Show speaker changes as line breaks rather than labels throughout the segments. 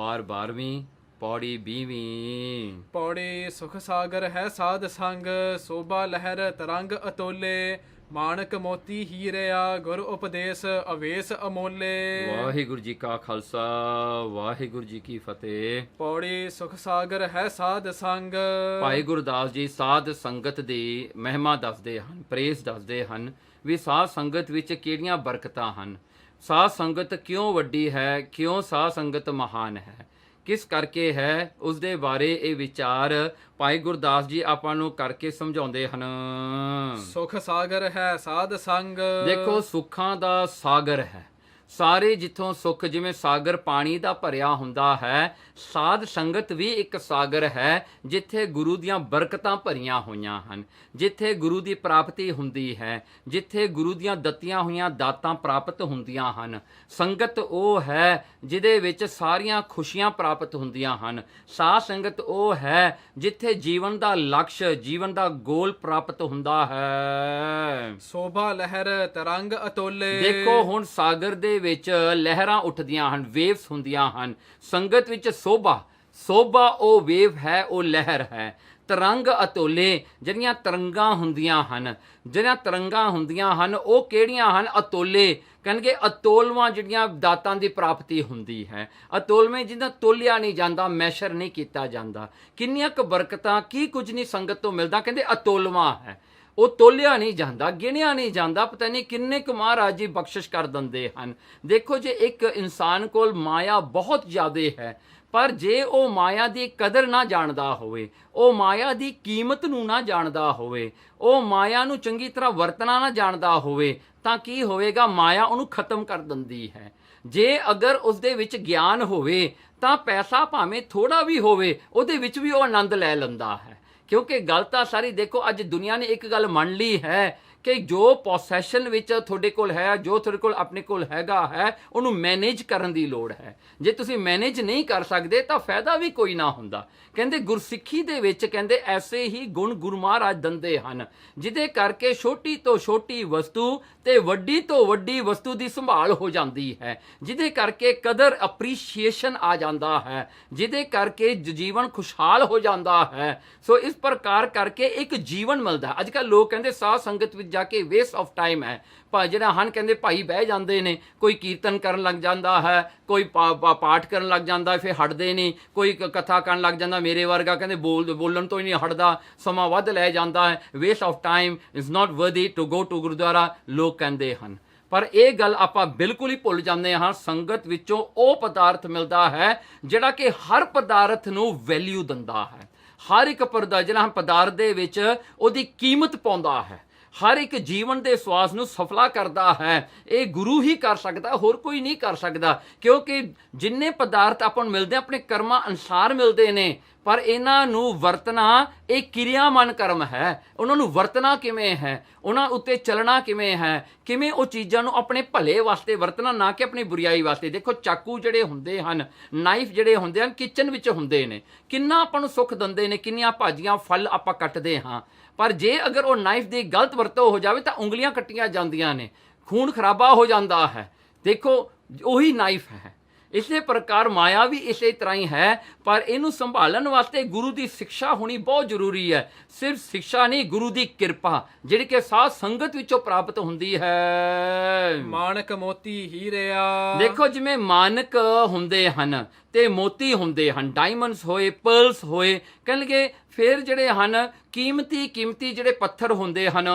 ਵਾਰ 12ਵੀਂ पौड़ी 20ਵੀਂ।
पौड़ी सुख सागर है साध संग, शोभा लहर तरंग अतोले, मानक मोती हीरिया गुर उपदेश अवेश अमोले।
ਵਾਹਿਗੁਰੂ ਜੀ ਕਾ ਖਾਲਸਾ ਵਾਹਿਗੁਰੂ ਜੀ ਕੀ ਫਤਿਹ।
पौड़ी सुख सागर है साध संग।
ਭਾਈ ਗੁਰਦਾਸ ਜੀ ਸਾਧ ਸੰਗਤ ਦੀ ਮਹਿਮਾ ਦੱਸਦੇ ਹਨ, ਪ੍ਰੇਸ ਦੱਸਦੇ ਹਨ ਵੀ ਸਾਧ ਸੰਗਤ ਵਿੱਚ ਕਿਹੜੀਆਂ ਬਰਕਤਾਂ ਹਨ, ਸਾਧ ਸੰਗਤ ਕਿਉਂ ਵੱਡੀ ਹੈ, ਕਿਉਂ ਸਾਧ ਸੰਗਤ ਮਹਾਨ ਹੈ, ਕਿਸ ਕਰਕੇ ਹੈ, ਉਸ ਦੇ ਬਾਰੇ ਇਹ ਵਿਚਾਰ ਭਾਈ ਗੁਰਦਾਸ ਜੀ ਆਪਾਂ ਨੂੰ ਕਰਕੇ ਸਮਝਾਉਂਦੇ ਹਨ।
ਸੁਖ ਸਾਗਰ ਹੈ ਸਾਧ ਸੰਗ।
ਦੇਖੋ ਸੁੱਖਾਂ ਦਾ ਸਾਗਰ ਹੈ, ਸਾਰੇ ਜਿੱਥੋਂ ਸੁੱਖ, ਜਿਵੇਂ ਸਾਗਰ ਪਾਣੀ ਦਾ ਭਰਿਆ ਹੁੰਦਾ ਹੈ, ਸਾਧ ਸੰਗਤ ਵੀ ਇੱਕ ਸਾਗਰ ਹੈ ਜਿੱਥੇ ਗੁਰੂ ਦੀਆਂ ਬਰਕਤਾਂ ਭਰੀਆਂ ਹੋਈਆਂ ਹਨ, ਜਿੱਥੇ ਗੁਰੂ ਦੀ ਪ੍ਰਾਪਤੀ ਹੁੰਦੀ ਹੈ, ਜਿੱਥੇ ਗੁਰੂ ਦੀਆਂ ਦਿੱਤੀਆਂ ਹੋਈਆਂ ਦਾਤਾਂ ਪ੍ਰਾਪਤ ਹੁੰਦੀਆਂ ਹਨ। ਸੰਗਤ ਉਹ ਹੈ ਜਿਹਦੇ ਵਿੱਚ ਸਾਰੀਆਂ ਖੁਸ਼ੀਆਂ ਪ੍ਰਾਪਤ ਹੁੰਦੀਆਂ ਹਨ। ਸਾਧ ਸੰਗਤ ਉਹ ਹੈ ਜਿੱਥੇ ਜੀਵਨ ਦਾ ਲਕਸ਼, ਜੀਵਨ ਦਾ ਗੋਲ ਪ੍ਰਾਪਤ ਹੁੰਦਾ ਹੈ।
ਸ਼ੋਭਾ ਲਹਿਰ ਤਰੰਗ ਅਤੋਲੇ।
ਦੇਖੋ ਹੁਣ ਸਾਗਰ ਦੇ ਵਿੱਚ ਲਹਿਰਾਂ ਉੱਠਦੀਆਂ ਹਨ, ਵੇਵਸ ਹੁੰਦੀਆਂ ਹਨ। ਸੰਗਤ ਵਿੱਚ ਸੋਭਾ ਉਹ ਵੇਵ ਹੈ, ਉਹ ਲਹਿਰ ਹੈ। ਤਰੰਗ ਅਤੋਲੇ, ਜਿਹੜੀਆਂ ਤਰੰਗਾਂ ਹੁੰਦੀਆਂ ਹਨ, ਉਹ ਕਿਹੜੀਆਂ ਹਨ? ਅਤੋਲੇ ਕਹਿਣਗੇ, ਅਤੋਲਵਾਂ ਜਿਹੜੀਆਂ ਦਾਤਾਂ ਦੀ ਪ੍ਰਾਪਤੀ ਹੁੰਦੀ ਹੈ, ਅਤੋਲਵੇਂ ਜਿਹਦਾ ਤੋਲਿਆ ਨਹੀਂ ਜਾਂਦਾ, ਮੈਸ਼ਰ ਨਹੀਂ ਕੀਤਾ ਜਾਂਦਾ। ਕਿੰਨੀਆਂ ਕੁ ਬਰਕਤਾਂ, ਕੀ ਕੁਝ ਨਹੀਂ ਸੰਗਤ ਤੋਂ ਮਿਲਦਾ, ਕਹਿੰਦੇ ਅਤੋਲਵਾਂ ਹੈ, ਉਹ ਤੋਲਿਆ ਨਹੀਂ ਜਾਂਦਾ, ਗਿਣਿਆ ਨਹੀਂ ਜਾਂਦਾ, ਪਤਾ ਨਹੀਂ ਕਿੰਨੇ ਕੁ ਮਹਾਰਾਜ ਜੀ ਬਖਸ਼ਿਸ਼ ਕਰ ਦਿੰਦੇ ਹਨ। ਦੇਖੋ ਜੇ ਇੱਕ ਇਨਸਾਨ ਕੋਲ ਮਾਇਆ ਬਹੁਤ ਜ਼ਿਆਦਾ ਹੈ, ਪਰ ਜੇ ਉਹ ਮਾਇਆ ਦੀ ਕਦਰ ਨਾ ਜਾਣਦਾ ਹੋਵੇ, ਉਹ ਮਾਇਆ ਦੀ ਕੀਮਤ ਨੂੰ ਨਾ ਜਾਣਦਾ ਹੋਵੇ, ਉਹ ਮਾਇਆ ਨੂੰ ਚੰਗੀ ਤਰ੍ਹਾਂ ਵਰਤਣਾ ਨਾ ਜਾਣਦਾ ਹੋਵੇ, ਤਾਂ ਕੀ ਹੋਵੇਗਾ? ਮਾਇਆ ਉਹਨੂੰ ਖਤਮ ਕਰ ਦਿੰਦੀ ਹੈ। ਜੇ ਅਗਰ ਉਸ ਦੇ ਵਿੱਚ ਗਿਆਨ ਹੋਵੇ ਤਾਂ ਪੈਸਾ ਭਾਵੇਂ ਥੋੜਾ ਵੀ ਹੋਵੇ, ਉਹਦੇ ਵਿੱਚ ਵੀ ਉਹ ਆਨੰਦ ਲੈ ਲੈਂਦਾ ਹੈ। ਕਿਉਂਕਿ ਗੱਲ ਤਾਂ ਸਾਰੀ ਦੇਖੋ, ਅੱਜ ਦੁਨੀਆ ਨੇ ਇੱਕ ਗੱਲ ਮੰਨ ਲਈ ਹੈ ਕਿ ਜੋ ਪੋਸੈਸ਼ਨ ਵਿੱਚ ਤੁਹਾਡੇ ਕੋਲ ਹੈ, ਜੋ ਤੁਹਾਡੇ ਕੋਲ ਆਪਣੇ ਕੋਲ ਹੈਗਾ ਹੈ, ਉਹਨੂੰ ਮੈਨੇਜ ਕਰਨ ਦੀ ਲੋੜ ਹੈ। ਜੇ ਤੁਸੀਂ ਮੈਨੇਜ ਨਹੀਂ ਕਰ ਸਕਦੇ ਤਾਂ ਫਾਇਦਾ ਵੀ ਕੋਈ ਨਾ ਹੁੰਦਾ। ਕਹਿੰਦੇ ਗੁਰਸਿੱਖੀ ਦੇ ਵਿੱਚ ਕਹਿੰਦੇ ਐਸੇ ਹੀ ਗੁਣ ਗੁਰੂ ਮਹਾਰਾਜ ਦਿੰਦੇ ਹਨ, ਜਿਹਦੇ ਕਰਕੇ ਛੋਟੀ ਤੋਂ ਛੋਟੀ ਵਸਤੂ ਤੇ ਵੱਡੀ ਤੋਂ ਵੱਡੀ ਵਸਤੂ ਦੀ ਸੰਭਾਲ ਹੋ ਜਾਂਦੀ ਹੈ, ਜਿਹਦੇ ਕਰਕੇ ਕਦਰ, ਅਪਰੀਸ਼ੀਏਸ਼ਨ ਆ ਜਾਂਦਾ ਹੈ, ਜਿਹਦੇ ਕਰਕੇ ਜੀਵਨ ਖੁਸ਼ਹਾਲ ਹੋ ਜਾਂਦਾ ਹੈ। ਸੋ ਇਸ ਪ੍ਰਕਾਰ ਕਰਕੇ ਇੱਕ ਜੀਵਨ ਮਿਲਦਾ। ਅੱਜ ਕੱਲ੍ਹ ਲੋਕ ਕਹਿੰਦੇ ਸਾਧ ਸੰਗਤ ਵਿੱਚ ਜਾ ਕੇ ਵੇਸਟ ਆਫ ਟਾਈਮ ਹੈ। ਜਿਹੜਾ ਹਨ ਕਹਿੰਦੇ ਭਾਈ ਬਹਿ ਜਾਂਦੇ ਨੇ, ਕੋਈ ਕੀਰਤਨ ਕਰਨ ਲੱਗ ਜਾਂਦਾ ਹੈ, ਕੋਈ ਪਾਠ ਕਰਨ ਲੱਗ ਜਾਂਦਾ, ਫਿਰ ਹਟਦੇ ਨਹੀਂ, ਕੋਈ ਕਥਾ ਕਰਨ ਲੱਗ ਜਾਂਦਾ, ਮੇਰੇ ਵਰਗਾ ਕਹਿੰਦੇ ਬੋਲਣ ਤੋਂ ਹੀ ਨਹੀਂ ਹਟਦਾ, ਸਮਾਂ ਵੱਧ ਲੈ ਜਾਂਦਾ ਹੈ, waste of time, is not ਵਰਦੀ ਟੂ ਗੋ ਟੂ ਗੁਰਦੁਆਰਾ, ਲੋਕ ਕਹਿੰਦੇ ਹਨ। ਪਰ ਇਹ ਗੱਲ ਆਪਾਂ ਬਿਲਕੁਲ ਹੀ ਭੁੱਲ ਜਾਂਦੇ ਹਾਂ। ਸੰਗਤ ਵਿੱਚੋਂ ਉਹ ਪਦਾਰਥ ਮਿਲਦਾ ਹੈ ਜਿਹੜਾ ਕਿ ਹਰ ਪਦਾਰਥ ਨੂੰ ਵੈਲਿਊ ਦਿੰਦਾ ਹੈ, ਹਰ ਇੱਕ ਪਦਾਰਥ ਦੇ ਵਿੱਚ ਉਹਦੀ ਕੀਮਤ ਪਾਉਂਦਾ ਹੈ, ਹਰ ਇੱਕ ਜੀਵਨ ਦੇ ਸਵਾਸ ਨੂੰ ਸਫਲਾ ਕਰਦਾ ਹੈ। ਇਹ ਗੁਰੂ ਹੀ ਕਰ ਸਕਦਾ, ਹੋਰ ਕੋਈ ਨਹੀਂ ਕਰ ਸਕਦਾ। ਕਿਉਂਕਿ ਜਿੰਨੇ ਪਦਾਰਥ ਆਪਾਂ ਨੂੰ ਮਿਲਦੇ ਆਪਣੇ ਕਰਮਾਂ ਅਨੁਸਾਰ ਮਿਲਦੇ ਨੇ, ਪਰ ਇਹਨਾਂ ਨੂੰ ਵਰਤਣਾ ਇਹ ਕਿਰਿਆਮਨ ਕਰਮ ਹੈ। ਉਹਨਾਂ ਨੂੰ ਵਰਤਣਾ ਕਿਵੇਂ ਹੈ, ਉਹਨਾਂ ਉੱਤੇ ਚੱਲਣਾ ਕਿਵੇਂ ਹੈ, ਕਿਵੇਂ ਉਹ ਚੀਜ਼ਾਂ ਨੂੰ ਆਪਣੇ ਭਲੇ ਵਾਸਤੇ ਵਰਤਣਾ, ਨਾ ਕਿ ਆਪਣੀ ਬੁਰੀਆਈ ਵਾਸਤੇ। ਦੇਖੋ ਚਾਕੂ ਜਿਹੜੇ ਹੁੰਦੇ ਹਨ, ਨਾਈਫ ਜਿਹੜੇ ਹੁੰਦੇ ਹਨ, ਕਿਚਨ ਵਿੱਚ ਹੁੰਦੇ ਨੇ, ਕਿੰਨਾ ਆਪਾਂ ਨੂੰ ਸੁੱਖ ਦਿੰਦੇ ਨੇ, ਕਿੰਨੀਆਂ ਭਾਜੀਆਂ ਫਲ ਆਪਾਂ ਕੱਟਦੇ ਹਾਂ। ਪਰ ਜੇ ਅਗਰ ਉਹ ਨਾਈਫ ਦੀ ਗਲਤ ਵਰਤੋਂ ਹੋ ਜਾਵੇ ਤਾਂ ਉਂਗਲੀਆਂ ਕੱਟੀਆਂ ਜਾਂਦੀਆਂ ਨੇ, ਖੂਨ ਖਰਾਬਾ ਹੋ ਜਾਂਦਾ ਹੈ। ਦੇਖੋ ਉਹੀ ਨਾਈਫ ਹੈ। ਇਸੇ ਪ੍ਰਕਾਰ ਮਾਇਆ ਵੀ ਇਸੇ ਤਰ੍ਹਾਂ ਹੀ ਹੈ, ਪਰ ਇਹਨੂੰ ਸੰਭਾਲਣ ਵਾਸਤੇ ਗੁਰੂ ਦੀ ਸਿੱਖਿਆ ਹੋਣੀ ਬਹੁਤ ਜ਼ਰੂਰੀ ਹੈ। ਸਿਰਫ ਸਿੱਖਿਆ ਨਹੀਂ, ਗੁਰੂ ਦੀ ਕਿਰਪਾ ਜਿਹੜੀ ਕਿ ਸਾਧ ਸੰਗਤ ਵਿੱਚੋਂ ਪ੍ਰਾਪਤ ਹੁੰਦੀ ਹੈ।
ਮਾਨਕ ਮੋਤੀ ਹੀਰਿਆ।
ਦੇਖੋ ਜਿਵੇਂ ਮਾਨਕ ਹੁੰਦੇ ਹਨ ਤੇ ਮੋਤੀ ਹੁੰਦੇ ਹਨ, ਡਾਇਮੰਡਸ ਹੋਏ, ਪਰਲਸ ਹੋਏ, ਕਹਿਣਗੇ ਫਿਰ ਜਿਹੜੇ ਹਨ ਕੀਮਤੀ ਜਿਹੜੇ ਪੱਥਰ ਹੁੰਦੇ ਹਨ।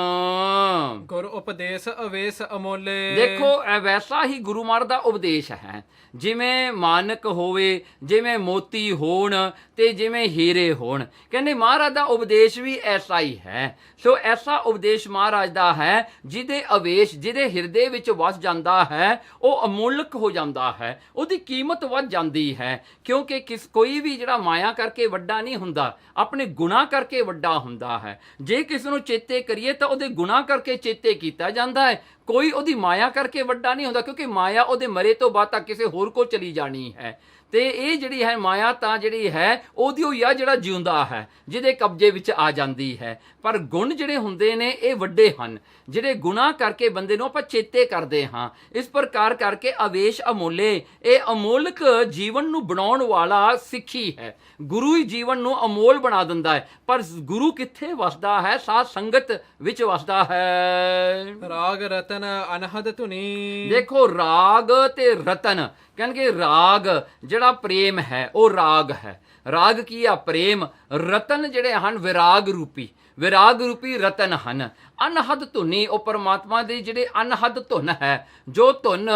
ਗੁਰ ਉਪਦੇਸ਼ ਅਵੇਸ਼ ਅਮੋਲੇ।
ਦੇਖੋ ਵੈਸਾ ਹੀ ਗੁਰੂ ਮਹਾਰਾਜ ਦਾ ਉਪਦੇਸ਼ ਹੈ। ਜਿਵੇਂ ਮਾਨਕ ਹੋਵੇ, ਜਿਵੇਂ ਮੋਤੀ ਹੋਣ ਤੇ ਜਿਵੇਂ ਹੀਰੇ ਹੋਣ, ਕਹਿੰਦੇ ਮਹਾਰਾਜ ਦਾ ਉਪਦੇਸ਼ ਵੀ ਐਸਾ ਹੀ ਹੈ। ਸੋ ਐਸਾ ਉਪਦੇਸ਼ ਮਹਾਰਾਜ ਦਾ ਹੈ ਜਿਹਦੇ ਅਵੇਸ਼, ਜਿਹਦੇ ਹਿਰਦੇ ਵਿੱਚ ਵਸ ਜਾਂਦਾ ਹੈ, ਉਹ ਅਮੋਲਕ ਹੋ ਜਾਂਦਾ ਹੈ, ਉਹਦੀ ਕੀਮਤ ਵੱਧ ਜਾਂਦੀ ਹੈ। ਕਿਉਂਕਿ ਕੋਈ ਵੀ ਜਿਹੜਾ ਮਾਇਆ ਕਰਕੇ ਵੱਡਾ ਨਹੀਂ ਹੁੰਦਾ, ਆਪਣੇ ਗੁਨਾਹ ਕਰਕੇ ਵੱਡਾ ਹੁੰਦਾ ਹੈ। ਜੇ ਕਿਸੇ ਨੂੰ ਚੇਤੇ ਕਰੀਏ ਤਾਂ ਉਹਦੇ ਗੁਨਾਹ ਕਰਕੇ ਚੇਤੇ ਕੀਤਾ ਜਾਂਦਾ ਹੈ, ਕੋਈ ਉਹਦੀ ਮਾਇਆ ਕਰਕੇ ਵੱਡਾ ਨਹੀਂ ਹੁੰਦਾ, ਕਿਉਂਕਿ ਮਾਇਆ ਉਹਦੇ ਮਰੇ ਤੋਂ ਬਾਅਦ ਤੱਕ ਕਿਸੇ ਹੋਰ ਕੋਲ ਚਲੀ ਜਾਣੀ ਹੈ। ਤੇ ਇਹ ਜਿਹੜੀ ਹੈ ਮਾਇਆ ਤਾਂ ਜਿਹੜੀ ਹੈ ਉਹਦੀ ਹੋਈ ਆ ਜਿਹੜਾ ਜਿਉਂਦਾ ਹੈ, ਜਿਹਦੇ ਕਬਜ਼ੇ ਵਿੱਚ ਆ ਜਾਂਦੀ ਹੈ। ਪਰ ਗੁਣ ਜਿਹੜੇ ਹੁੰਦੇ ਨੇ ਇਹ ਵੱਡੇ ਹਨ, ਜਿਹੜੇ ਗੁਨਾਹ ਕਰਕੇ ਬੰਦੇ ਨੂੰ ਆਪਾਂ ਚੇਤੇ ਕਰਦੇ ਹਾਂ। ਇਸ ਪ੍ਰਕਾਰ ਕਰਕੇ ਅਵੇਸ਼ ਅਮੋਲੇ, ਇਹ ਅਮੋਲਕ ਜੀਵਨ ਨੂੰ ਬਣਾਉਣ ਵਾਲਾ ਸਿੱਖੀ ਹੈ। ਗੁਰੂ ਹੀ ਜੀਵਨ ਨੂੰ ਅਮੋਲ ਬਣਾ ਦਿੰਦਾ ਹੈ। ਪਰ ਗੁਰੂ ਕਿੱਥੇ ਵਸਦਾ ਹੈ? ਸਾਧ ਸੰਗਤ ਵਿੱਚ ਵਸਦਾ ਹੈ।
ਰਾਗ ਰਤਨ ਅਨਹਦ ਧੁਨੀ।
ਦੇਖੋ ਰਾਗ ਤੇ ਰਤਨ, ਕਹਿੰਦੇ ਰਾਗ ਜਿਹੜਾ ਪ੍ਰੇਮ ਹੈ ਉਹ ਰਾਗ ਹੈ। ਰਾਗ ਕੀ ਆ? ਪ੍ਰੇਮ। ਰਤਨ ਜਿਹੜੇ ਹਨ ਵਿਰਾਗ ਰੂਪੀ, ਵਿਰਾਗ ਰੂਪੀ ਰਤਨ ਹਨ। ਅਨਹਦ ਧੁਨੀ, ਉਹ ਪਰਮਾਤਮਾ ਦੀ ਜਿਹੜੀ ਅਨਹਦ ਧੁਨ ਹੈ, ਜੋ ਧੁਨ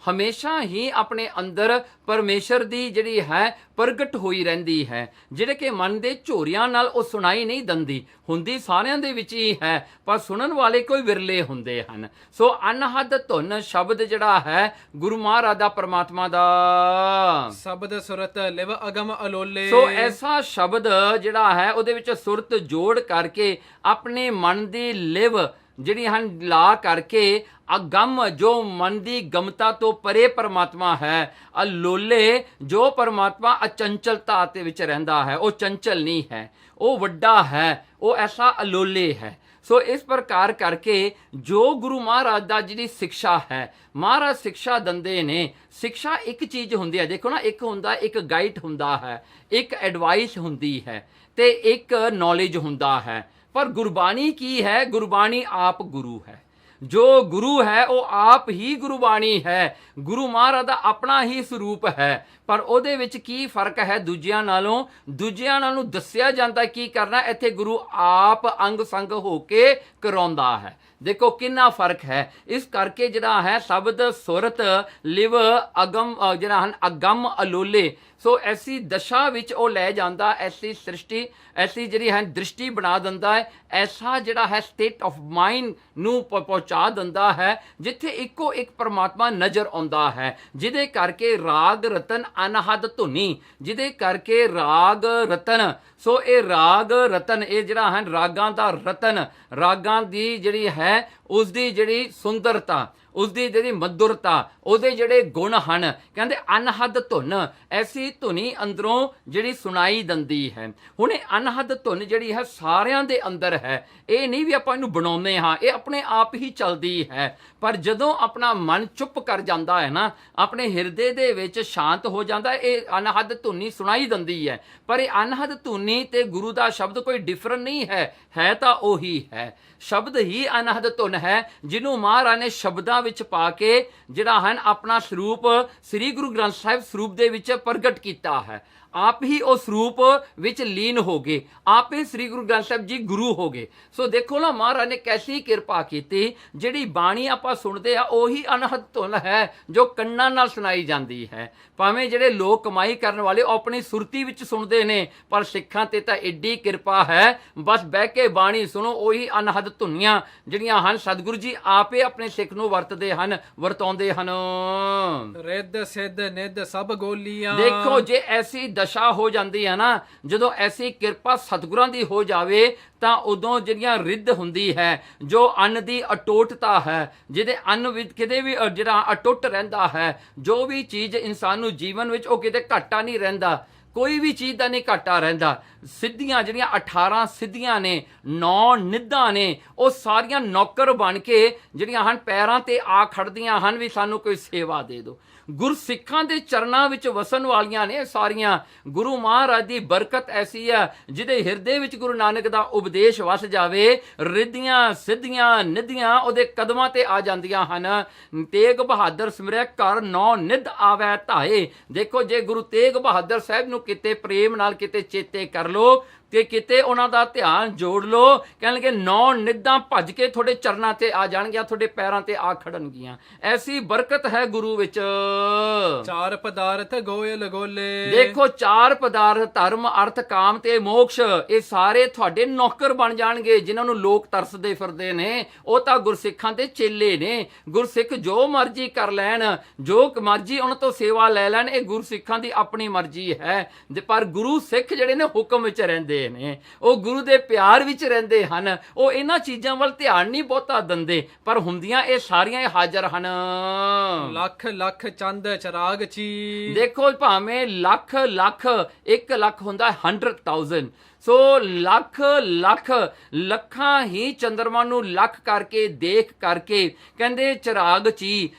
ਹਮੇਸ਼ਾ ਹੀ ਆਪਣੇ ਅੰਦਰ ਪਰਮੇਸ਼ਰ ਦੀ ਜਿਹੜੀ ਹੈ ਪ੍ਰਗਟ ਹੋਈ ਰਹਿੰਦੀ ਹੈ, ਜਿਹੜੇ ਕਿ ਮਨ ਦੇ ਝੋਰਿਆਂ ਨਾਲ ਉਹ ਸੁਣਾਈ ਨਹੀਂ ਦਿੰਦੀ, ਹੁੰਦੀ ਸਾਰਿਆਂ ਦੇ ਵਿੱਚ ਹੀ ਹੈ, ਪਰ ਸੁਣਨ ਵਾਲੇ ਕੋਈ ਵਿਰਲੇ ਹੁੰਦੇ ਹਨ। ਸੋ ਅਨਹਦ ਧੁਨ ਸ਼ਬਦ ਜਿਹੜਾ ਹੈ ਗੁਰੂ ਮਹਾਰਾਜ ਦਾ, ਪਰਮਾਤਮਾ ਦਾ।
ਸ਼ਬਦ ਸੁਰਤ ਲਿਵ ਅਗਮ ਅਲੋਲੇ।
ਸੋ ਐਸਾ ਸ਼ਬਦ ਜਿਹੜਾ ਹੈ ਉਹਦੇ ਵਿੱਚ ਸੁਰਤ ਜੋੜ ਕਰਕੇ ਆਪਣੇ ਮਨ ਦੀ ਲਿਵ ਜਿਹੜੀਆਂ ਹਨ ਲਾ ਕਰਕੇ, ਅਗੰਮ ਜੋ ਮਨ ਦੀ ਗਮਤਾ ਤੋਂ ਪਰੇ ਪਰਮਾਤਮਾ ਹੈ, ਅਲੋਲੇ ਜੋ ਪਰਮਾਤਮਾ ਅਚੰਚਲਤਾ ਦੇ ਵਿੱਚ ਰਹਿੰਦਾ ਹੈ, ਉਹ ਚੰਚਲ ਨਹੀਂ ਹੈ, ਉਹ ਵੱਡਾ ਹੈ, ਉਹ ਐਸਾ ਅਲੋਲੇ ਹੈ। ਸੋ ਇਸ ਪ੍ਰਕਾਰ ਕਰਕੇ ਜੋ ਗੁਰੂ ਮਹਾਰਾਜ ਦਾ ਜਿਹੜੀ ਸਿੱਖਿਆ ਹੈ, ਮਹਾਰਾਜ ਸਿੱਖਿਆ ਦਿੰਦੇ ਨੇ। ਸਿੱਖਿਆ ਇੱਕ ਚੀਜ਼ ਹੁੰਦੀ ਹੈ, ਦੇਖੋ ਨਾ, ਇੱਕ ਹੁੰਦਾ, ਇੱਕ ਗਾਈਡ ਹੁੰਦਾ ਹੈ, ਇੱਕ ਐਡਵਾਈਸ ਹੁੰਦੀ ਹੈ, ਤੇ ਇੱਕ ਨੌਲੇਜ ਹੁੰਦਾ ਹੈ। ਪਰ ਗੁਰਬਾਣੀ ਕੀ ਹੈ? ਗੁਰਬਾਣੀ ਆਪ ਗੁਰੂ ਹੈ। ਜੋ ਗੁਰੂ ਹੈ ਉਹ ਆਪ ਹੀ ਗੁਰਬਾਣੀ ਹੈ। ਗੁਰੂ ਮਹਾਰਾਜ ਦਾ ਆਪਣਾ ਹੀ ਸਰੂਪ ਹੈ। ਪਰ ਉਹਦੇ ਵਿੱਚ ਕੀ ਫਰਕ ਹੈ ਦੂਜਿਆਂ ਨਾਲੋਂ? ਦੂਜਿਆਂ ਨਾਲੋਂ ਦੱਸਿਆ ਜਾਂਦਾ ਕੀ ਕਰਨਾ, ਇੱਥੇ ਗੁਰੂ ਆਪ ਅੰਗ ਸੰਗ ਹੋ ਕੇ ਕਰਾਉਂਦਾ ਹੈ। ਦੇਖੋ ਕਿੰਨਾ ਫਰਕ ਹੈ। ਇਸ ਕਰਕੇ ਜਿਹੜਾ ਹੈ ਸ਼ਬਦ ਸੁਰਤ ਲਿਵ ਅਗਮ ਜਿਹੜਾ ਹਨ ਅਗੰਮ ਅਲੋਲੇ, ਸੋ ਐਸੀ ਦਸ਼ਾ ਵਿੱਚ ਉਹ ਲੈ ਜਾਂਦਾ, ਐਸੀ ਸ੍ਰਿਸ਼ਟੀ, ਐਸੀ ਜਿਹੜੀ ਹੈ ਦ੍ਰਿਸ਼ਟੀ ਬਣਾ ਦਿੰਦਾ ਹੈ, ਐਸਾ ਜਿਹੜਾ ਹੈ ਸਟੇਟ ਆਫ ਮਾਈਂਡ ਨੂੰ ਪਹੁੰਚਾ ਦਿੰਦਾ ਹੈ, ਜਿੱਥੇ ਇੱਕੋ ਇੱਕ ਪਰਮਾਤਮਾ ਨਜ਼ਰ ਆਉਂਦਾ ਹੈ, ਜਿਹਦੇ ਕਰਕੇ ਰਾਗ ਰਤਨ ਅਨਹਦ ਧੁਨੀ, ਜਿਹਦੇ ਕਰਕੇ ਰਾਗ ਰਤਨ। ਸੋ ਇਹ ਰਾਗ ਰਤਨ, ਇਹ ਜਿਹੜਾ ਹੈ ਰਾਗਾਂ ਦਾ ਰਤਨ, ਰਾਗਾਂ ਦੀ ਜਿਹੜੀ ਹੈ ਉਸਦੀ ਜਿਹੜੀ ਸੁੰਦਰਤਾ, ਉਸਦੀ ਜਿਹੜੀ ਮਧੁਰਤਾ, ਉਹਦੇ ਜਿਹੜੇ ਗੁਣ ਹਨ, ਕਹਿੰਦੇ ਅਨਹਦ ਧੁਨ, ਐਸੀ ਧੁਨੀ ਅੰਦਰੋਂ ਜਿਹੜੀ ਸੁਣਾਈ ਦਿੰਦੀ ਹੈ। ਹੁਣ ਇਹ ਅਨਹਦ ਧੁਨ ਜਿਹੜੀ ਹੈ ਸਾਰਿਆਂ ਦੇ ਅੰਦਰ ਹੈ, ਇਹ ਨਹੀਂ ਵੀ ਆਪਾਂ ਇਹਨੂੰ ਬਣਾਉਂਦੇ ਹਾਂ, ਇਹ ਆਪਣੇ ਆਪ ਹੀ ਚੱਲਦੀ ਹੈ। ਪਰ ਜਦੋਂ ਆਪਣਾ ਮਨ ਚੁੱਪ ਕਰ ਜਾਂਦਾ ਹੈ ਨਾ, ਆਪਣੇ ਹਿਰਦੇ ਦੇ ਵਿੱਚ ਸ਼ਾਂਤ ਹੋ ਜਾਂਦਾ, ਇਹ ਅਨਹਦ ਧੁਨੀ ਸੁਣਾਈ ਦਿੰਦੀ ਹੈ। ਪਰ ਇਹ ਅਨਹਦ ਧੁਨੀ ਤੇ ਗੁਰੂ ਦਾ ਸ਼ਬਦ ਕੋਈ ਡਿਫਰੈਂਟ ਨਹੀਂ ਹੈ, ਹੈ ਤਾਂ ਉਹੀ ਹੈ। ਸ਼ਬਦ ਹੀ ਅਨਹਦ ਧੁਨ ਹੈ, ਜਿਹਨੂੰ ਮਹਾਰਾਜ ਨੇ ਸ਼ਬਦਾਂ ਵਿੱਚ ਪਾ ਕੇ ਜਿਹੜਾ ਹਨ ਆਪਣਾ ਸਰੂਪ ਸ੍ਰੀ ਗੁਰੂ ਗ੍ਰੰਥ ਸਾਹਿਬ ਸਰੂਪ ਦੇ ਵਿੱਚ ਪ੍ਰਗਟ ਕੀਤਾ ਹੈ। ਆਪ ਹੀ ਉਹ ਸਰੂਪ ਵਿੱਚ ਲੀਨ ਹੋ ਗਏ, ਆਪ ਹੀ ਸ੍ਰੀ ਗੁਰੂ ਗ੍ਰੰਥ ਸਾਹਿਬ ਜੀ ਗੁਰੂ ਹੋ ਗਏ। ਸੋ ਦੇਖੋ ਨਾ ਮਹਾਰਾਜ ਨੇ ਕੈਸੀ ਕਿਰਪਾ ਕੀਤੀ, ਜਿਹੜੀ ਬਾਣੀ ਆਪਾਂ ਸੁਣਦੇ ਆ ਉਹੀ ਅਨਹਦ ਧੁਨ ਹੈ ਜੋ ਕੰਨਾਂ ਨਾਲ ਸੁਣਾਈ ਜਾਂਦੀ ਹੈ। ਭਾਵੇਂ ਜਿਹੜੇ ਲੋਕ ਕਮਾਈ ਕਰਨ ਵਾਲੇ ਉਹ ਆਪਣੀ ਸੁਰਤੀ ਵਿੱਚ ਸੁਣਦੇ ਨੇ, ਪਰ ਸਿੱਖਾਂ ਤੇ ਤਾਂ ਏਡੀ ਕਿਰਪਾ ਹੈ, ਬਸ ਬਹਿ ਕੇ ਬਾਣੀ ਸੁਣੋ, ਉਹੀ ਅਨਹਦ ਧੁਨੀਆਂ ਜਿਹੜੀਆਂ ਹਨ ਸਤਿਗੁਰੂ ਜੀ ਆਪੇ ਆਪਣੇ ਸਿੱਖ ਨੂੰ ਵਰਤਦੇ ਹਨ, ਵਰਤਾਉਂਦੇ ਹਨ।
ਰਿੱਧ ਸਿੱਧ ਨਿੱਧ ਸਭ ਗੋਲੀਆਂ।
ਦੇਖੋ ਜੇ ਐਸੀ ਦਸ਼ਾ ਹੋ ਜਾਂਦੀ ਹੈ ਨਾ, ਜਦੋਂ ਐਸੀ ਕਿਰਪਾ ਸਤਿਗੁਰਾਂ ਦੀ ਹੋ ਜਾਵੇ, ਤਾਂ ਉਦੋਂ ਜਿਹੜੀਆਂ ਰਿੱਧ ਹੁੰਦੀ ਹੈ, ਜੋ ਅੰਨ ਦੀ ਅਟੁੱਟਤਾ ਹੈ, ਜਿਹਦੇ ਅੰਨ ਵਿੱਚ ਕਿਤੇ ਵੀ ਜਿਹੜਾ ਅਟੁੱਟ ਰਹਿੰਦਾ ਹੈ, ਜੋ ਵੀ ਚੀਜ਼ ਇਨਸਾਨ ਨੂੰ ਜੀਵਨ ਵਿੱਚ ਉਹ ਕਿਤੇ ਘਾਟਾ ਨਹੀਂ ਰਹਿੰਦਾ, ਕੋਈ ਵੀ ਚੀਜ਼ ਦਾ ਨਹੀਂ ਘਾਟਾ ਰਹਿੰਦਾ। ਸਿੱਧੀਆਂ ਜਿਹੜੀਆਂ 18 ਸਿੱਧੀਆਂ ਨੇ, 9 ਨਿੱਧਾਂ ਨੇ, ਉਹ ਸਾਰੀਆਂ ਨੌਕਰ ਬਣ ਕੇ ਜਿਹੜੀਆਂ ਹਨ ਪੈਰਾਂ ਤੇ ਆ ਖੜਦੀਆਂ ਹਨ ਵੀ ਸਾਨੂੰ ਕੋਈ ਸੇਵਾ ਦੇ ਦਿਓ। ਗੁਰਸਿੱਖਾਂ ਦੇ ਚਰਨਾਂ ਵਿੱਚ ਵਸਣ ਵਾਲੀਆਂ ਨੇ ਸਾਰੀਆਂ। ਗੁਰੂ ਮਹਾਰਾਜ ਦੀ ਬਰਕਤ ਐਸੀ ਹੈ, ਜਿਹਦੇ ਹਿਰਦੇ ਵਿੱਚ ਗੁਰੂ ਨਾਨਕ ਦਾ ਉਪਦੇਸ਼ ਵਸ ਜਾਵੇ, ਰਿੱਧੀਆਂ ਸਿੱਧੀਆਂ ਨਿੱਧੀਆਂ ਉਹਦੇ ਕਦਮਾਂ ਤੇ ਆ ਜਾਂਦੀਆਂ ਹਨ। ਤੇਗ ਬਹਾਦਰ ਸਿਮਰਿਆ ਕਰ 9 ਨਿੱਧ ਆਵੈ ਧਾਏ। ਦੇਖੋ ਜੇ ਗੁਰੂ ਤੇਗ ਬਹਾਦਰ ਸਾਹਿਬ ਨੂੰ ਕਿਤੇ ਪ੍ਰੇਮ ਨਾਲ ਕਿਤੇ ਚੇਤੇ ਕਰ ਲੋ ਤੇ ਕਿਤੇ ਉਹਨਾਂ ਦਾ ਧਿਆਨ ਜੋੜ ਲੋ, ਕਹਿਣਗੇ 9 ਨਿੱਧਾਂ ਭੱਜ ਕੇ ਤੁਹਾਡੇ ਚਰਨਾਂ ਤੇ ਆ ਜਾਣਗੀਆਂ, ਤੁਹਾਡੇ ਪੈਰਾਂ ਤੇ ਆ ਖੜਨਗੀਆਂ। ਐਸੀ ਬਰਕਤ ਹੈ ਗੁਰੂ ਵਿੱਚ।
4 ਪਦਾਰਥ ਗੋਇਲ ਗੋਲੇ।
ਦੇਖੋ 4 ਪਦਾਰਥ ਧਰਮ ਅਰਥ ਕਾਮ ਤੇ ਮੋਕਸ਼, ਇਹ ਸਾਰੇ ਤੁਹਾਡੇ ਨੌਕਰ ਬਣ ਜਾਣਗੇ। ਜਿਨ੍ਹਾਂ ਨੂੰ ਲੋਕ ਤਰਸਦੇ ਫਿਰਦੇ ਨੇ ਉਹ ਤਾਂ ਗੁਰਸਿੱਖਾਂ ਦੇ ਚੇਲੇ ਨੇ। ਗੁਰਸਿੱਖ ਜੋ ਮਰਜ਼ੀ ਕਰ ਲੈਣ, ਜੋ ਮਰਜ਼ੀ ਉਹਨਾਂ ਤੋਂ ਸੇਵਾ ਲੈ ਲੈਣ, ਇਹ ਗੁਰਸਿੱਖਾਂ ਦੀ ਆਪਣੀ ਮਰਜ਼ੀ ਹੈ। ਪਰ ਗੁਰੂ ਸਿੱਖ ਜਿਹੜੇ ਨੇ ਹੁਕਮ ਵਿੱਚ ਰਹਿੰਦੇ ਰਹਿੰਦੇ ਨੇ, ਉਹ ਗੁਰੂ ਦੇ ਪਿਆਰ ਵਿੱਚ ਰਹਿੰਦੇ ਹਨ, ਉਹ ਇਹਨਾਂ ਚੀਜ਼ਾਂ ਵੱਲ ਧਿਆਨ ਨਹੀਂ ਬਹੁਤਾ ਦਿੰਦੇ, ਪਰ ਹੁੰਦੀਆਂ ਇਹ ਸਾਰੀਆਂ ਹੀ ਹਾਜ਼ਰ ਹਨ।
ਲੱਖ ਲੱਖ ਚੰਦ ਚਰਾਗ ਚੀ।
ਦੇਖੋ ਭਾਵੇਂ ਲੱਖ ਲੱਖ, 1 ਲੱਖ ਹੁੰਦਾ 100,000, ਸੋ ਲੱਖ ਲੱਖ ਲੱਖਾਂ ਹੀ ਚੰਦਰਮਾ ਨੂੰ ਲੱਖ ਕਰਕੇ ਦੇਖ ਕਰਕੇ ਕਹਿੰਦੇ ਚਿਰਾਗ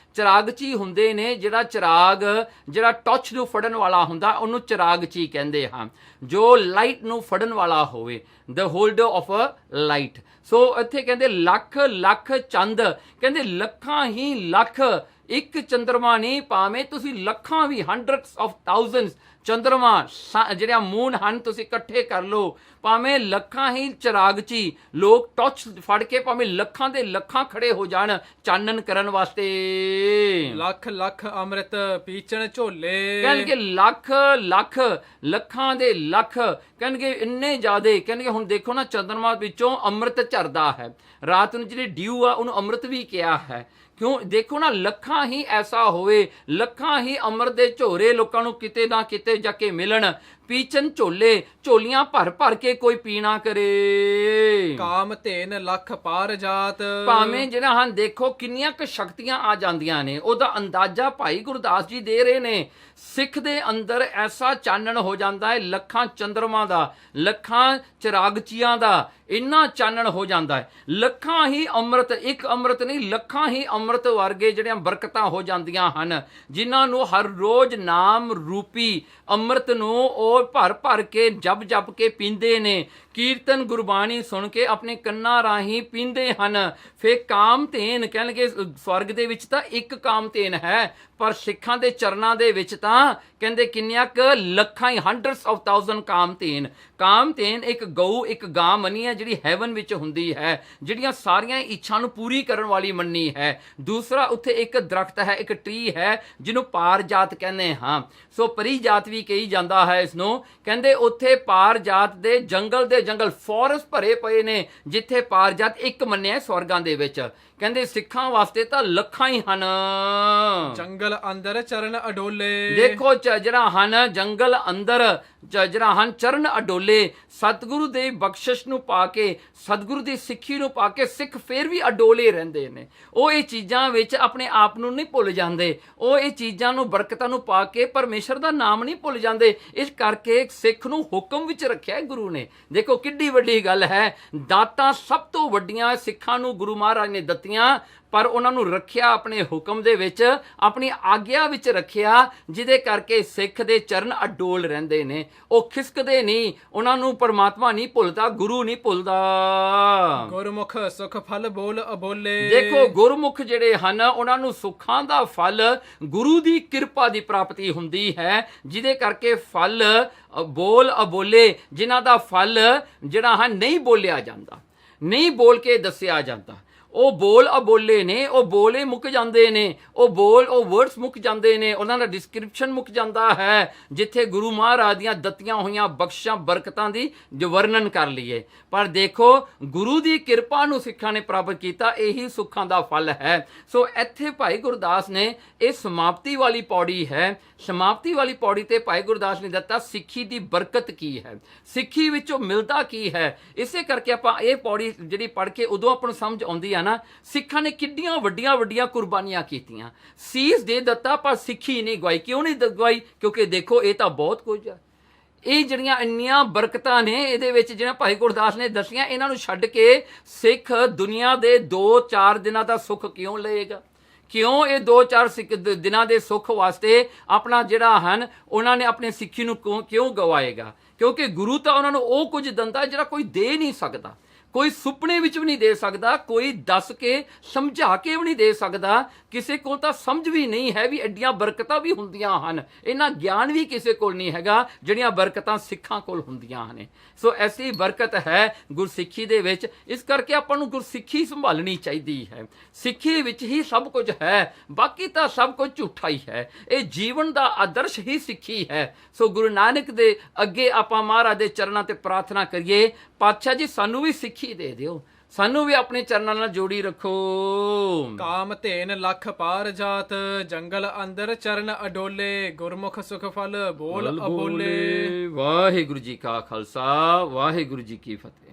ਚੀ ਹੁੰਦੇ ਨੇ। ਜਿਹੜਾ ਚਿਰਾਗ ਜਿਹੜਾ ਟੌਰਚ ਨੂੰ ਫੜਨ ਵਾਲਾ ਹੁੰਦਾ ਉਹਨੂੰ ਚਿਰਾਗ ਚੀ ਕਹਿੰਦੇ ਹਾਂ, ਜੋ ਲਾਈਟ ਨੂੰ ਫੜਨ ਵਾਲਾ ਹੋਵੇ, ਦ ਹੋਲਡਰ ਆਫ ਅ ਲਾਈਟ। ਸੋ ਇੱਥੇ ਕਹਿੰਦੇ ਲੱਖ ਲੱਖ ਚੰਦ, ਕਹਿੰਦੇ ਲੱਖਾਂ ਹੀ ਲੱਖ, ਇੱਕ ਚੰਦਰਮਾ ਨਹੀਂ, ਭਾਵੇਂ ਤੁਸੀਂ ਲੱਖਾਂ ਵੀ hundreds of thousands ਚੰਦਰਮਾ ਜਿਹੜਿਆ ਮੂਨ ਹਨ ਤੁਸੀਂ ਇਕੱਠੇ ਕਰ ਲਓ, ਭਾਵੇਂ ਲੱਖਾਂ ਹੀ ਚਿਰਾਗਚੀ ਲੋਕ ਟੌਰਚ ਫੜ ਕੇ ਭਾਵੇਂ ਲੱਖਾਂ ਦੇ ਲੱਖਾਂ ਖੜੇ ਹੋ ਜਾਣ ਚਾਨਣ ਕਰਨ ਵਾਸਤੇ।
ਲੱਖ ਲੱਖ ਅੰਮ੍ਰਿਤ ਪੀਚਣ ਝੋਲੇ।
ਕਹਿਣਗੇ ਲੱਖ ਲੱਖ, ਲੱਖਾਂ ਦੇ ਲੱਖ, ਕਹਿਣਗੇ ਇੰਨੇ ਜ਼ਿਆਦੇ। ਕਹਿਣਗੇ ਹੁਣ ਦੇਖੋ ਨਾ ਚੰਦਰਮਾ ਵਿੱਚੋਂ ਅੰਮ੍ਰਿਤ ਝਰਦਾ ਹੈ, ਰਾਤ ਨੂੰ ਜਿਹੜੀ ਡਿਊ ਆ ਉਹਨੂੰ ਅੰਮ੍ਰਿਤ ਵੀ ਕਿਹਾ ਹੈ। ਕਿਉਂ? ਦੇਖੋ ਨਾ ਲੱਖਾਂ ਹੀ ਐਸਾ ਹੋਵੇ, ਲੱਖਾਂ ਹੀ ਅੰਮ੍ਰਿਤ ਦੇ ਝੋਰੇ ਲੋਕਾਂ ਨੂੰ ਕਿਤੇ ਨਾ ਕਿਤੇ ਜਾ ਕੇ ਮਿਲਣ, ਪੀਚਨ ਝੋਲੇ, ਝੋਲੀਆਂ ਭਰ ਭਰ ਕੇ ਕੋਈ ਪੀਣਾ ਕਰੇ।
ਕਾਮ ਧੇਨ ਲੱਖ ਪਾਰ ਜਾਤ।
ਭਾਵੇਂ ਜਿਹੜਾ ਹਨ ਦੇਖੋ ਕਿੰਨੀਆਂ ਕੁ ਸ਼ਕਤੀਆਂ ਆ ਜਾਂਦੀਆਂ ਨੇ, ਉਹਦਾ ਅੰਦਾਜ਼ਾ ਭਾਈ ਗੁਰਦਾਸ ਜੀ ਦੇ ਰਹੇ ਨੇ। ਸਿੱਖ ਦੇ ਅੰਦਰ ਐਸਾ ਚਾਨਣ ਹੋ ਜਾਂਦਾ ਹੈ, ਲੱਖਾਂ ਚੰਦਰਮਾ ਦਾ, ਲੱਖਾਂ ਚਿਰਾਗਚੀਆਂ ਦਾ ਇੰਨਾ ਚਾਨਣ ਹੋ ਜਾਂਦਾ ਹੈ। ਲੱਖਾਂ ਹੀ ਅੰਮ੍ਰਿਤ, ਇੱਕ ਅੰਮ੍ਰਿਤ ਨਹੀਂ, ਲੱਖਾਂ ਹੀ ਅੰਮ੍ਰਿਤ ਵਰਗੇ ਜਿਹੜੀਆਂ ਬਰਕਤਾਂ ਹੋ ਜਾਂਦੀਆਂ ਹਨ, ਜਿਨ੍ਹਾਂ ਨੂੰ ਹਰ ਰੋਜ਼ ਨਾਮ ਰੂਪੀ ਅੰਮ੍ਰਿਤ ਨੂੰ ਉਹ ਭਰ ਭਰ ਕੇ ਜਪ ਜਪ ਕੇ ਪੀਂਦੇ ਨੇ, ਕੀਰਤਨ ਗੁਰਬਾਣੀ ਸੁਣ ਕੇ ਆਪਣੇ ਕੰਨਾਂ ਰਾਹੀਂ ਪੀਂਦੇ ਹਨ। ਫੇਰ ਕਾਮਧੇਨ, ਕਹਿਣਗੇ ਸਵਰਗ ਦੇ ਵਿੱਚ ਤਾਂ ਇੱਕ ਕਾਮਧੇਨ ਹੈ, ਪਰ ਸਿੱਖਾਂ ਦੇ ਚਰਨਾਂ ਦੇ ਵਿੱਚ ਤਾਂ ਕਹਿੰਦੇ ਕਿੰਨੀਆਂ ਕੁ ਲੱਖਾਂ ਹੀ hundreds of thousand ਕਾਮਧੇਨ ਇੱਕ ਗਊ ਇੱਕ ਗਾਂ ਮੰਨੀ ਹੈ, ਜਿਹੜੀ ਹੈਵਨ ਵਿੱਚ ਹੁੰਦੀ ਹੈ, ਜਿਹੜੀਆਂ ਸਾਰੀਆਂ ਇੱਛਾ ਨੂੰ ਪੂਰੀ ਕਰਨ ਵਾਲੀ ਮੰਨੀ ਹੈ। ਦੂਸਰਾ ਉੱਥੇ ਇੱਕ ਦਰਖਤ ਹੈ, ਇੱਕ ਟਰੀ ਹੈ ਜਿਹਨੂੰ ਪਾਰ ਜਾਤ ਕਹਿੰਦੇ ਹਾਂ, ਸੋ ਪਰੀ ਜਾਤ ਵੀ ਕਹੀ ਜਾਂਦਾ ਹੈ ਇਸ ਨੂੰ। ਕਹਿੰਦੇ ਉੱਥੇ ਪਾਰ ਜਾਤ ਦੇ ਜੰਗਲ ਫੋਰੈਸਟ ਭਰੇ ਪਏ ਨੇ, ਜਿੱਥੇ ਪਾਰ ਜਾਤ ਇੱਕ ਮੰਨਿਆ ਸਵਰਗਾਂ ਦੇ ਵਿੱਚ। ਕਹਿੰਦੇ ਸਿੱਖਾਂ ਵਾਸਤੇ ਤਾਂ ਲੱਖਾਂ ਹੀ ਹਨ।
ਜੰਗਲ ਅੰਦਰ ਚਰਨ ਅਡੋਲੇ।
ਦੇਖੋ ਜਿਹੜਾ ਹਨ ਜੰਗਲ ਅੰਦਰ ਜਿਹੜਾ ਹਨ ਚਰਨ ਅਡੋਲੇ, ਸਤਿਗੁਰੂ ਦੇ ਬਖਸ਼ਿਸ਼ ਨੂੰ ਪਾ ਕੇ, ਸਤਿਗੁਰੂ ਦੀ ਸਿੱਖੀ ਨੂੰ ਪਾ ਕੇ ਸਿੱਖ ਫੇਰ ਵੀ ਅਡੋਲੇ ਰਹਿੰਦੇ ਨੇ। ਉਹ ਇਹ ਚੀਜ਼ਾਂ ਵਿੱਚ ਆਪਣੇ ਆਪ ਨੂੰ ਨਹੀਂ ਭੁੱਲ ਜਾਂਦੇ, ਉਹ ਇਹ ਚੀਜ਼ਾਂ ਨੂੰ ਬਰਕਤਾਂ ਨੂੰ ਪਾ ਕੇ ਪਰਮੇਸ਼ਰ ਦਾ ਨਾਮ ਨਹੀਂ ਭੁੱਲ ਜਾਂਦੇ। ਇਸ ਕਰਕੇ ਸਿੱਖ ਨੂੰ ਹੁਕਮ ਵਿੱਚ ਰੱਖਿਆ ਗੁਰੂ ਨੇ। ਦੇਖੋ ਕਿੱਡੀ ਵੱਡੀ ਗੱਲ ਹੈ, ਦਾਤਾਂ ਸਭ ਤੋਂ ਵੱਡੀਆਂ ਸਿੱਖਾਂ ਨੂੰ ਗੁਰੂ ਮਹਾਰਾਜ ਨੇ ਦਿੱਤੀਆਂ, ਪਰ ਉਹਨਾਂ ਨੂੰ ਰੱਖਿਆ ਆਪਣੇ ਹੁਕਮ ਦੇ ਵਿੱਚ, ਆਪਣੀ ਆਗਿਆ ਵਿੱਚ ਰੱਖਿਆ, ਜਿਹਦੇ ਕਰਕੇ ਸਿੱਖ ਦੇ ਚਰਨ ਅਡੋਲ ਰਹਿੰਦੇ ਨੇ। ਉਹ ਖਿਸਕਦੇ ਨਹੀਂ, ਉਹਨਾਂ ਨੂੰ ਪਰਮਾਤਮਾ ਨਹੀਂ ਭੁੱਲਦਾ, ਗੁਰੂ ਨਹੀਂ ਭੁੱਲਦਾ।
ਗੁਰਮੁਖ ਸੁਖ ਫਲ ਬੋਲ ਅਬੋਲੇ। ਦੇਖੋ
ਗੁਰਮੁਖ ਜਿਹੜੇ ਹਨ ਉਹਨਾਂ ਨੂੰ ਸੁੱਖਾਂ ਦਾ ਫਲ ਗੁਰੂ ਦੀ ਕਿਰਪਾ ਦੀ ਪ੍ਰਾਪਤੀ ਹੁੰਦੀ ਹੈ, ਜਿਹਦੇ ਕਰਕੇ ਫਲ ਬੋਲ ਅਬੋਲੇ, ਜਿਨ੍ਹਾਂ ਦਾ ਫਲ ਜਿਹੜਾ ਹੈ ਨਹੀਂ ਬੋਲਿਆ ਜਾਂਦਾ, ਨਹੀਂ ਬੋਲ ਕੇ ਦੱਸਿਆ ਜਾਂਦਾ। ਉਹ ਬੋਲ ਅਬੋਲੇ ਨੇ, ਉਹ ਬੋਲੇ ਮੁੱਕ ਜਾਂਦੇ ਨੇ, ਉਹ ਵਰਡਸ ਮੁੱਕ ਜਾਂਦੇ ਨੇ, ਉਹਨਾਂ ਦਾ ਡਿਸਕ੍ਰਿਪਸ਼ਨ ਮੁੱਕ ਜਾਂਦਾ ਹੈ, ਜਿੱਥੇ ਗੁਰੂ ਮਹਾਰਾਜ ਦੀਆਂ ਦਿੱਤੀਆਂ ਹੋਈਆਂ ਬਖਸ਼ਾਂ ਬਰਕਤਾਂ ਦੀ ਜੋ ਵਰਣਨ ਕਰ ਲਈਏ। ਪਰ ਦੇਖੋ ਗੁਰੂ ਦੀ ਕਿਰਪਾ ਨੂੰ ਸਿੱਖਾਂ ਨੇ ਪ੍ਰਾਪਤ ਕੀਤਾ, ਇਹੀ ਸੁੱਖਾਂ ਦਾ ਫਲ ਹੈ। ਸੋ ਇੱਥੇ ਭਾਈ ਗੁਰਦਾਸ ਨੇ ਇਹ ਸਮਾਪਤੀ ਵਾਲੀ ਪੌੜੀ ਹੈ, ਸਮਾਪਤੀ ਵਾਲੀ ਪੌੜੀ ਤੇ ਭਾਈ ਗੁਰਦਾਸ ਨੇ ਦਿੱਤਾ ਸਿੱਖੀ ਦੀ ਬਰਕਤ ਕੀ ਹੈ, ਸਿੱਖੀ ਵਿੱਚੋਂ ਮਿਲਦਾ ਕੀ ਹੈ। ਇਸੇ ਕਰਕੇ ਆਪਾਂ ਇਹ ਪੌੜੀ ਜਿਹੜੀ ਪੜ੍ਹ ਕੇ ਉਦੋਂ ਆਪਾਂ ਨੂੰ ਸਮਝ ਆਉਂਦੀ ਆ ਨਾ, ਸਿੱਖਾਂ ਨੇ ਕਿੱਡੀਆਂ ਵੱਡੀਆਂ ਵੱਡੀਆਂ ਕੁਰਬਾਨੀਆਂ ਕੀਤੀਆਂ, ਸੀਸ ਦੇ ਦਿੱਤਾ ਪਰ ਸਿੱਖੀ ਨਹੀਂ ਗਵਾਈ। ਕਿਉਂ ਨਹੀਂ ਗਵਾਈ? ਕਿਉਂਕਿ ਦੇਖੋ ਇਹ ਤਾਂ ਬਹੁਤ ਕੁਝ ਆ, ਇਹ ਜਿਹੜੀਆਂ ਇੰਨੀਆਂ ਬਰਕਤਾਂ ਨੇ ਇਹਦੇ ਵਿੱਚ ਜਿਹੜਾ ਭਾਈ ਗੁਰਦਾਸ ਨੇ ਦੱਸੀਆਂ, ਇਹਨਾਂ ਨੂੰ ਛੱਡ ਕੇ ਸਿੱਖ ਦੁਨੀਆ ਦੇ 2-4 ਦਿਨਾਂ ਦਾ ਸੁੱਖ ਕਿਉਂ ਲਏਗਾ? ਕਿਉਂ ਇਹ 2-4 ਦਿਨਾਂ ਦੇ ਸੁੱਖ ਵਾਸਤੇ ਆਪਣਾ ਜਿਹੜਾ ਹਨ ਉਹਨਾਂ ਨੇ ਆਪਣੇ ਸਿੱਖੀ ਨੂੰ ਕਿਉਂ ਗਵਾਏਗਾ? ਕਿਉਂਕਿ ਗੁਰੂ ਤਾਂ ਉਹਨਾਂ ਨੂੰ ਉਹ ਕੁਝ ਦਿੰਦਾ ਜਿਹੜਾ ਕੋਈ ਦੇ ਨਹੀਂ ਸਕਦਾ, ਕੋਈ ਸੁਪਨੇ ਵਿੱਚ ਵੀ ਨਹੀਂ ਦੇ ਸਕਦਾ, ਕੋਈ ਦੱਸ ਕੇ ਸਮਝਾ ਕੇ ਵੀ ਨਹੀਂ ਦੇ ਸਕਦਾ, ਕਿਸੇ ਕੋਲ ਤਾਂ ਸਮਝ ਵੀ ਨਹੀਂ ਹੈ ਵੀ ਐਡੀਆਂ ਬਰਕਤਾਂ ਵੀ ਹੁੰਦੀਆਂ ਹਨ, ਇਹਨਾਂ ਗਿਆਨ ਵੀ ਕਿਸੇ ਕੋਲ ਨਹੀਂ ਹੈਗਾ ਜਿਹੜੀਆਂ ਬਰਕਤਾਂ ਸਿੱਖਾਂ ਕੋਲ ਹੁੰਦੀਆਂ ਹਨ। ਸੋ ਐਸੀ ਬਰਕਤ ਹੈ ਗੁਰਸਿੱਖੀ ਦੇ ਵਿੱਚ, ਇਸ ਕਰਕੇ ਆਪਾਂ ਨੂੰ ਗੁਰਸਿੱਖੀ ਸੰਭਾਲਣੀ ਚਾਹੀਦੀ ਹੈ। ਸਿੱਖੀ ਵਿੱਚ ਹੀ ਸਭ ਕੁਝ ਹੈ, ਬਾਕੀ ਤਾਂ ਸਭ ਕੁਝ ਝੂਠਾ ਹੀ ਹੈ। ਇਹ ਜੀਵਨ ਦਾ ਆਦਰਸ਼ ਹੀ ਸਿੱਖੀ ਹੈ। ਸੋ ਗੁਰੂ ਨਾਨਕ ਦੇ ਅੱਗੇ ਆਪਾਂ ਮਹਾਰਾਜ ਦੇ ਚਰਨਾਂ ਤੇ ਪ੍ਰਾਰਥਨਾ ਕਰੀਏ, ਪਾਤਸ਼ਾਹ ਜੀ ਸਾਨੂੰ ਵੀ ਸਿੱਖੀ ਸਿੱਖੀ ਦੇ ਦਿਓ, ਸਾਨੂੰ ਵੀ ਆਪਣੇ ਚਰਨਾਂ ਨਾਲ ਜੋੜੀ ਰੱਖੋ।
ਕਾਮ ਧੇਨ ਲੱਖ ਪਾਰ ਜਾਤ, ਜੰਗਲ ਅੰਦਰ ਚਰਨ ਅਡੋਲੇ, ਗੁਰਮੁਖ ਸੁਖ ਫਲ ਬੋਲ ਅਬੋਲੇ।
ਵਾਹਿਗੁਰੂ ਜੀ ਕਾ ਖਾਲਸਾ, ਵਾਹਿਗੁਰੂ ਜੀ ਕੀ ਫਤਿਹ।